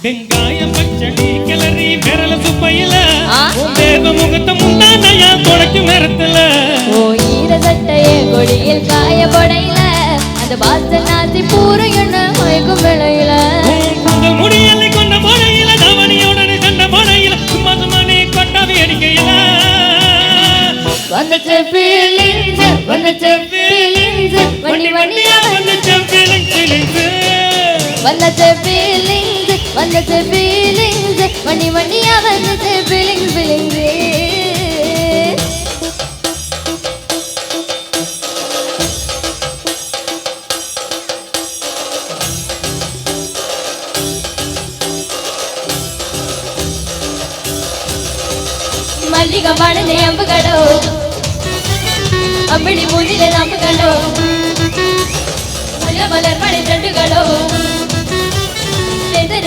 வெங்காயம் பச்சடி கிளறி விரல சுப்பையில தேவ முகத்தை முந்தானையா தொடக்கும் நேரத்துல ஓ ஈர சட்டையே கொடியில் காய படையில அந்த பாச நாசி பூர என்ன மயக்கும் விளையில உங்கள் முடியலை கொண்ட படையில தவணியுடனே கண்ட படையில சும்மா சும்மானே கொட்டாவி அடிக்கையில வந்துச்சு feelings வந்துச்சு feelings வண்டி வண்டியா வந்துச்சு feelings வந்துச்சு feelings வந்துச்சு feelings வண்டி வண்டியா வந்துச்சு feelings மல்லிகை பாடலே அம்பு கடோ அம்படி மூஞ்சிலே நம்பு கடோ மலர் மலை தட்டு கடோ